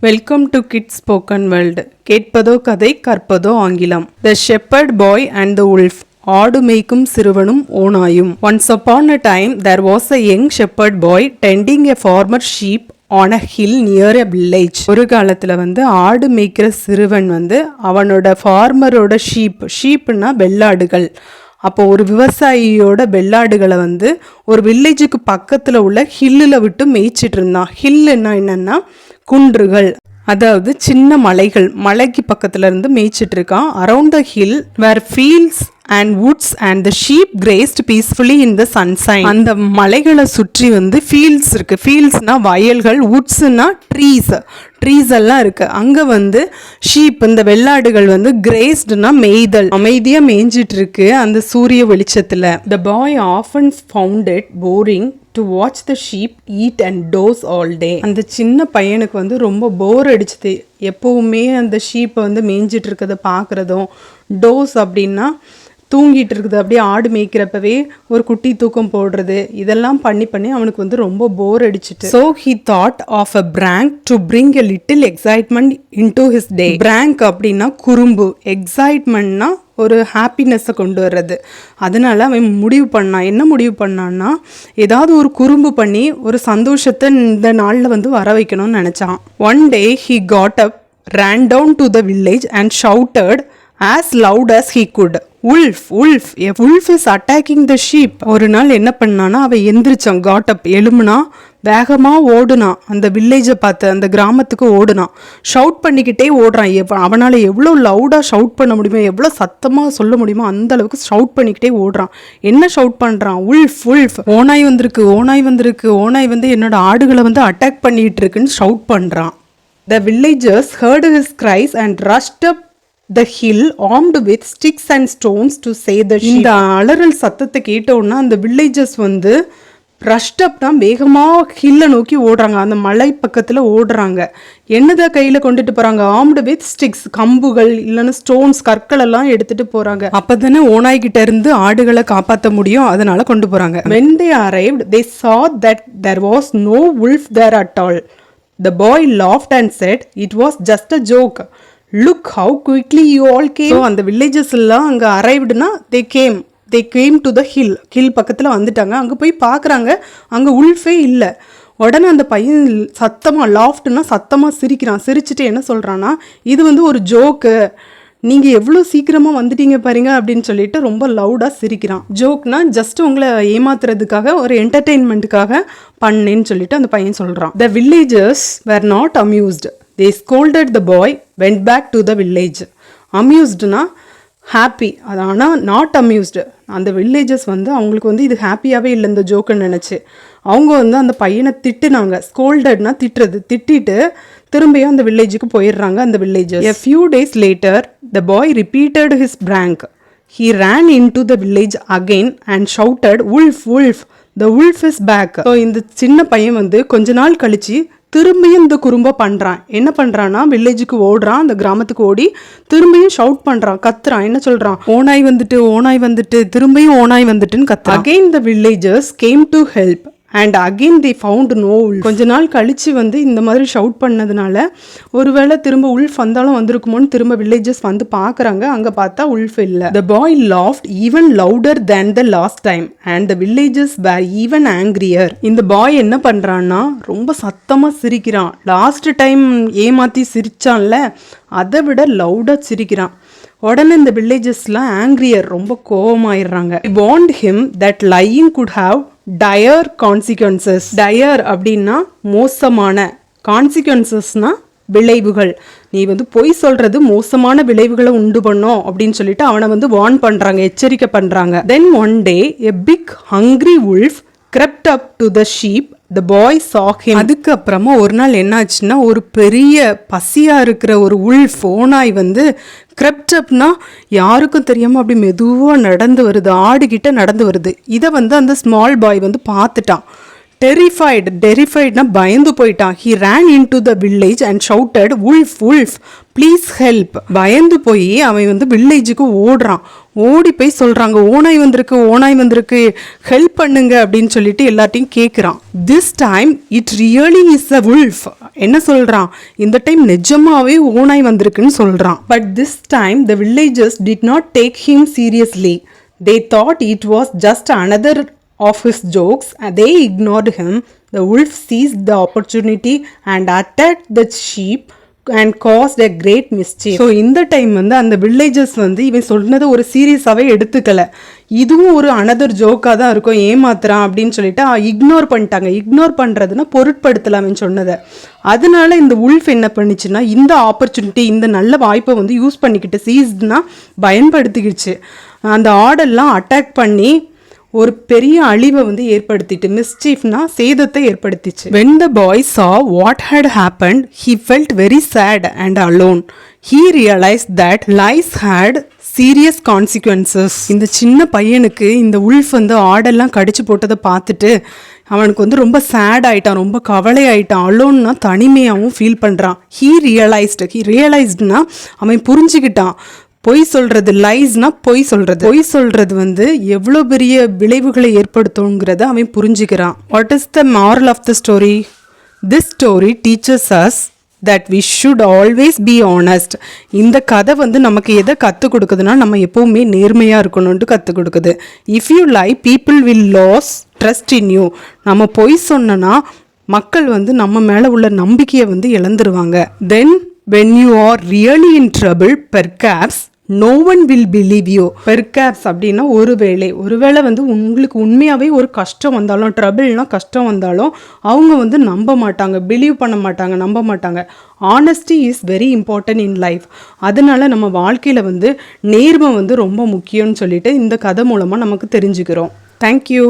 Welcome to kids spoken world. கேட்பதோ கதை, கற்பதோ ஆங்கிலம். The shepherd boy and the wolf. ஆடு மேய்க்கும் சிறுவனும் ஓநாயும். Once upon a time there was a young shepherd boy tending a farmer sheep on a hill near a village. ஒரு காலத்துல ஆடு மேய்க்கிற சிறுவன் அவனோட ஃபார்மரோட ஷீப்னா வெள்ளாடுகள். அப்போ ஒரு விவசாயியோட வெள்ளாடுகளை ஒரு வில்லேஜுக்கு பக்கத்தில் உள்ள ஹில்லில் விட்டு மேய்ச்சிட்டு இருந்தான். ஹில்லுன்னா என்னன்னா குன்றுகள், அதாவது சின்ன மலைகள். மலைக்கு பக்கத்துல இருந்து மேய்ச்சிட்டு இருக்கான். Around the hill where fields and woods and the sheep grazed peacefully in the sunshine. அந்த மலைகளை சுற்றி ஃபீல்ட்ஸ் இருக்கு. ஃபீல்ட்ஸ்னா வயல்கள், வுட்ஸ்னா ட்ரீஸ் எல்லாம் இருக்கு. அங்க ஷீப், இந்த வெள்ளாடுகள் கிரேஸ்ட்னா மேய்தல், அமைதியா மேய்ஞ்சிட்டு இருக்கு அந்த சூரிய வெளிச்சத்துல. The boy often found it boring to watch the sheep eat and doze all day. அந்த சின்ன பையனுக்கு ரொம்ப போர் அடிச்சுது. எப்பவுமே அந்த ஷீப்பை மேய்ஞ்சிட்டு இருக்கிறத பார்க்குறதும், டோஸ் அப்படின்னா தூங்கிட்டு இருக்குது. அப்படியே ஆடு மேய்க்கிறப்பவே ஒரு குட்டி தூக்கம் போடுறது, இதெல்லாம் பண்ணி அவனுக்கு ரொம்ப போர் அடிச்சிட்டு. So he thought of a prank to bring a little excitement into his day. Prank அப்படின்னா குறும்பு, எக்ஸைட்மெண்ட்னா ஒரு ஹாப்பினஸை கொண்டு வர்றது. அதனால அவன் என்ன முடிவு பண்ணான்னா ஏதாவது ஒரு குறும்பு பண்ணி ஒரு சந்தோஷத்தை இந்த நாளில் வர வைக்கணும்னு நினச்சான். One day he got up, ran down to the village and shouted as loud as he could, "Wolf, wolf, a wolf is attacking the sheep." ஒரு நாள் என்ன பண்ணானா, அவன் எந்திரிச்சான். காட் அப், எழும்புனா, வேகமா ஓடுனான். அந்த வில்லேஜை பார்த்து அந்த கிராமத்துக்கு ஓடுனான். ஷவுட் பண்ணிக்கிட்டே ஓடுறான். அவனால் எவ்வளோ லவுடாக ஷவுட் பண்ண முடியுமோ, எவ்வளோ சத்தமாக சொல்ல முடியுமோ அந்த அளவுக்கு ஷவுட் பண்ணிக்கிட்டே ஓடுறான். என்ன ஷவுட் பண்ணுறான்? உல்ஃப், உல்ஃப், ஓனாய் வந்திருக்கு, ஓனாய் வந்திருக்கு, ஓனாய் என்னோட ஆடுகளை அட்டாக் பண்ணிட்டு இருக்குன்னு ஷவுட் பண்ணுறான். The villagers heard his cries and rushed up the hill armed with sticks and stones to save the sheep. இந்த அலறல் சத்தத்தை கேட்டோன்னா அந்த வில்லேஜர்ஸ் ரஷ்ட் அப்னா வேகமாக ஹில்லை நோக்கி ஓடுறாங்க. அந்த மலை பக்கத்தில் ஓடுறாங்க. என்னதான் கையில் கொண்டுட்டு போகிறாங்க? ஆர்ம்டு வித் ஸ்டிக்ஸ், கம்புகள் இல்லைன்னா ஸ்டோன்ஸ், கற்கள் எல்லாம் எடுத்துகிட்டு போகிறாங்க. அப்போ தானே ஓனாய்கிட்ட இருந்து ஆடுகளை காப்பாற்ற முடியும், அதனால கொண்டு போகிறாங்க. When they arrived, they saw that there was no wolf there at all. The boy laughed and said, "It was just a joke. Look how quickly you all came." So அந்த வில்லேஜஸ் எல்லாம் அங்கே அரைவ்டுனா they came to the hill. Hill பக்கத்தில் வந்துட்டாங்க. அங்கே போய் பார்க்குறாங்க, அங்கே உல்ஃபே இல்லை. உடனே அந்த பையன் சத்தமாக, லாஃப்ட்னா சத்தமாக சிரிக்கிறான். சிரிச்சுட்டு என்ன சொல்கிறான்னா, இது ஒரு ஜோக்கு, நீங்கள் எவ்வளோ சீக்கிரமாக வந்துட்டீங்க பாருங்க அப்படின்னு சொல்லிட்டு ரொம்ப லவுடாக சிரிக்கிறான். ஜோக்னா ஜஸ்ட் உங்களை ஏமாத்துறதுக்காக, ஒரு என்டர்டெயின்மெண்ட்டுக்காக பண்ணேன்னு சொல்லிட்டு அந்த பையன் சொல்கிறான். The villagers were not amused. They scolded the boy, went back to the village. Amusedனா ஹாப்பி, அது ஆனால் நாட் அம்யூஸ்டு. அந்த வில்லேஜஸ் அவங்களுக்கு இது ஹாப்பியாகவே இல்லை இந்த ஜோக்குன்னு நினச்சி அவங்க அந்த பையனை திட்டுனாங்க. ஸ்கோல்டட்னா திட்டுறது. திட்டிட்டு திரும்பியும் அந்த வில்லேஜுக்கு போயிடுறாங்க அந்த villages. A few days later, the boy repeated his prank. He ran into the village again and shouted, "Wolf, wolf, the wolf is back." So இந்த சின்ன பையன் கொஞ்ச நாள் கழிச்சு திரும்பியும் இந்த குறும்ப பண்ணுறான். என்ன பண்ணுறான்னா, வில்லேஜுக்கு ஓடுறான், அந்த கிராமத்துக்கு ஓடி திரும்பியும் ஷவுட் பண்ணுறான், கத்துறான். என்ன சொல்கிறான்? ஓனாய் வந்துட்டு, திரும்பியும் ஓனாய் வந்துட்டுன்னு கத்துறான். Again the villagers came to help and again they found no wolf. கொஞ்ச நாள் கழிச்சு இந்த மாதிரி ஷவுட் பண்ணதுனால ஒருவேளை திரும்ப உல்ஃப் வந்தாலும் வந்திருக்குமோன்னு திரும்ப வில்லேஜஸ் பார்க்குறாங்க. அங்கே பார்த்தா உல்ஃப் இல்லை. The boy laughed even louder than the last time and the villagers were even angrier. இந்த பாய் என்ன பண்ணுறான்னா, ரொம்ப சத்தமாக சிரிக்கிறான். லாஸ்ட் டைம் ஏமாற்றி சிரிச்சான்ல, அதை விட லவுடாக சிரிக்கிறான். உடனே இந்த வில்லேஜஸ்லாம் ஆங்கிரியர், ரொம்ப கோபமாயிடுறாங்க. He warned him that lying could have dire consequences. Dire அப்படின்னா மோசமான, கான்சிக்வன்சஸ்னா விளைவுகள். நீ பொய் சொல்றது மோசமான விளைவுகளை உண்டு பண்ணும் அப்படின்னு சொல்லிட்டு அவனை வார்ன் பண்றாங்க, எச்சரிக்கை பண்றாங்க. Then one day a big hungry wolf crept up to the sheep. The boy saw him. அதுக்கப்புறமா ஒரு நாள் என்னாச்சுன்னா, ஒரு பெரிய பசியா இருக்கிற ஒரு உல்ஃப், ஓனாய் crept upனா யாருக்கும் தெரியாம அப்படி மெதுவா நடந்து வருது, ஆடுகிட்ட நடந்து வருது. இதை அந்த ஸ்மால் பாய் பார்த்துட்டான். டெரிஃபைட்னா பயந்து போயிட்டான். He ran into the village and shouted, "Wolf, wolf, please help." பயந்து போய் அவன் வில்லேஜுக்கு ஓடுறான். ஓடி போய் சொல்கிறாங்க, ஓனாய் வந்திருக்கு, ஹெல்ப் பண்ணுங்க அப்படின்னு சொல்லிட்டு எல்லாத்தையும் கேட்குறான். This time it really is a wolf. என்ன சொல்கிறான், இந்த டைம் நிஜமாவே ஓனாய் வந்திருக்குன்னு சொல்கிறான். But this time the villagers did not take him seriously. They thought it was just another of his jokes. They ignored him. The wolf seized the opportunity and attacked the sheep and caused a great mischief. So இந்த time வந்து அந்த villagers வந்து இவன் சொன்னதை ஒரு சீரியஸாகவே எடுத்துக்கல. இதுவும் ஒரு அனதர் ஜோக்காக தான் இருக்கும், ஏமாத்துறான் அப்படின்னு சொல்லிட்டு இக்னோர் பண்ணிட்டாங்க. இக்னோர் பண்ணுறதுன்னா பொருட்படுத்தலாம்னு சொன்னதை. அதனால இந்த உல்ஃப் என்ன பண்ணிச்சுன்னா, இந்த ஆப்பர்ச்சுனிட்டி, இந்த நல்ல வாய்ப்பை வந்து யூஸ் பண்ணிக்கிட்டு, சீஸ்ட்னா பயன்படுத்திக்கிடுச்சு. அந்த ஆடெல்லாம் அட்டாக் பண்ணி ஒரு பெரிய அழிவை வந்து ஏற்படுத்திட்டு, மிஸ்சீஃப்னா சேதத்தை ஏற்படுத்திச்சு. When the boy saw what had happened, he felt very sad and alone. He realized that lies had serious consequences. இந்த சின்ன பையனுக்கு இந்த உல்ஃப் வந்து ஆடெல்லாம் கடிச்சு போட்டதை பார்த்துட்டு அவனுக்கு வந்து ரொம்ப சேட் ஆயிட்டான், ரொம்ப கவலை ஆயிட்டான். அலோன்னா தனிமையாகவும் ஃபீல் பண்ணுறான். ஹீ ரியலைஸ்டுனா அவன் புரிஞ்சுக்கிட்டான். பொய் சொல்கிறது, லைஸ்னா பொய் சொல்கிறது வந்து எவ்வளோ பெரிய விளைவுகளை ஏற்படுத்துங்கிறத அவன் புரிஞ்சுக்கிறான். What is the moral of the story? This story teaches us that we should always be honest. இந்த கதை வந்து நமக்கு எதை கற்றுக் கொடுக்குதுன்னா, நம்ம எப்போவுமே நேர்மையாக இருக்கணும்னு கற்றுக் கொடுக்குது. If you lie, people will lose trust in you. நம்ம பொய் சொன்னோன்னா மக்கள் வந்து நம்ம மேலே உள்ள நம்பிக்கையை வந்து இழந்துருவாங்க. தென் when you are really in trouble, perhaps no one will believe you. Perhaps அப்படின்னா ஒருவேளை வந்து உங்களுக்கு உண்மையாகவே ஒரு கஷ்டம் வந்தாலும், ட்ரபிள்னா கஷ்டம் வந்தாலும் அவங்க வந்து நம்ப மாட்டாங்க, பிலீவ் பண்ண மாட்டாங்க, நம்ப மாட்டாங்க. Honesty is very important in life. அதனால நம்ம வாழ்க்கையில் வந்து நேர்மை வந்து ரொம்ப முக்கியம்னு சொல்லிட்டு இந்த கதை மூலமாக நமக்கு தெரிஞ்சுக்கிறோம். தேங்க்யூ.